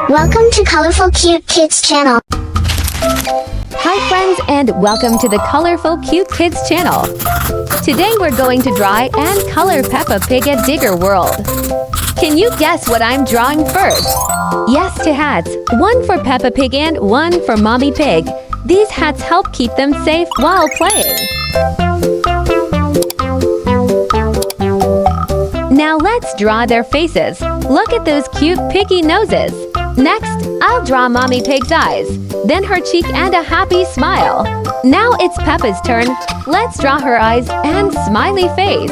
Welcome to Colorful Cute Kids channel. Hi friends, and welcome to the Colorful Cute Kids channel. Today we're going to draw and color Peppa Pig at Digger World. Can you guess what I'm drawing first? Yes to hats, one for Peppa Pig and one for Mommy Pig. These hats help keep them safe while playing. Now let's draw their faces. Look at those cute piggy noses. Next, I'll draw Mommy Pig's eyes, then her cheek and a happy smile. Now it's Peppa's turn. Let's draw her eyes and smiley face.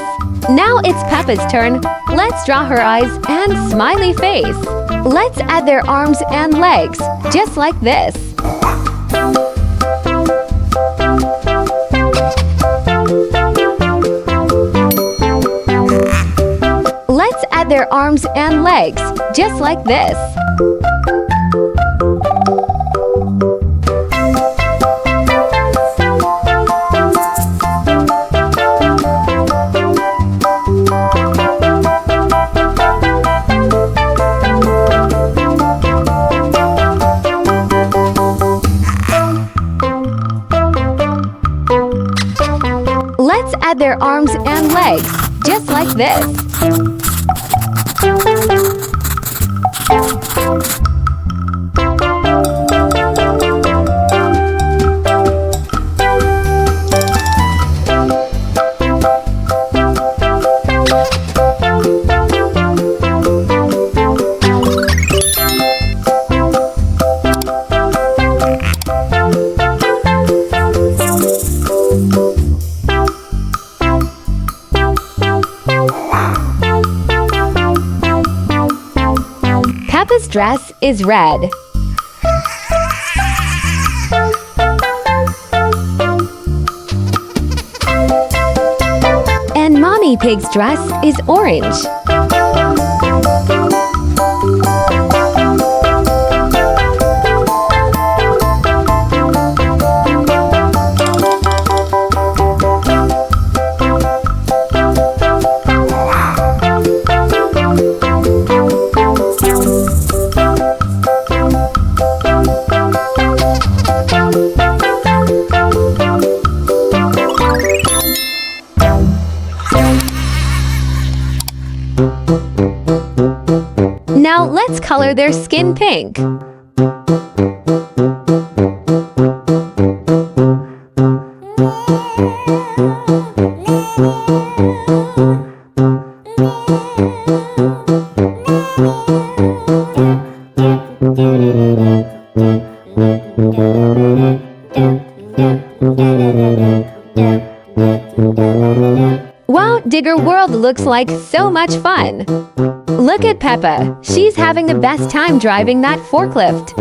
Now it's Peppa's turn. Let's draw her eyes and smiley face. Let's add their arms and legs, just like this. Let's add their arms and legs, just like this. Let's add their arms and legs, just like this. Peppa's dress is red. And Mommy Pig's dress is orange. Now let's color their skin pink. Wow, Digger World looks like so much fun! Look at Peppa. She's having the best time driving that forklift.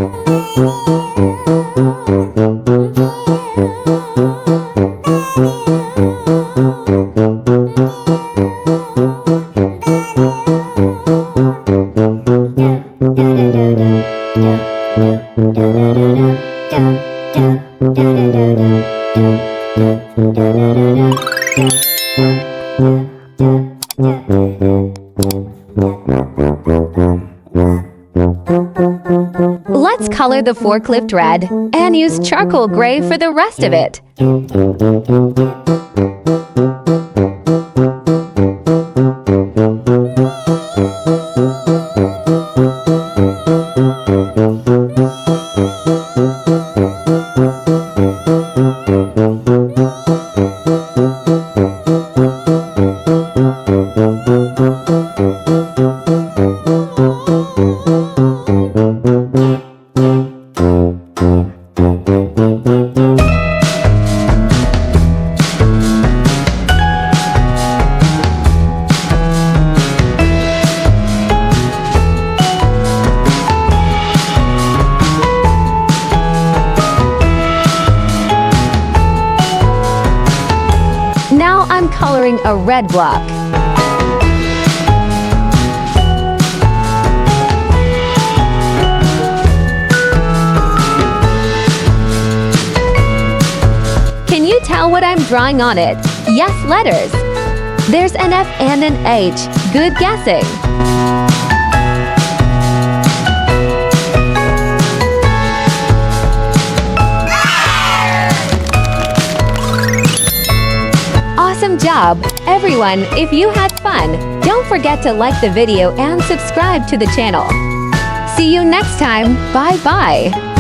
Let's color the forklift red and use charcoal gray for the rest of it. Now I'm coloring a red block. Can you tell what I'm drawing on it? Yes, letters. There's an F and an H. Good guessing. job! Everyone, if you had fun, don't forget to like the video and subscribe to the channel. See you next time. Bye-bye.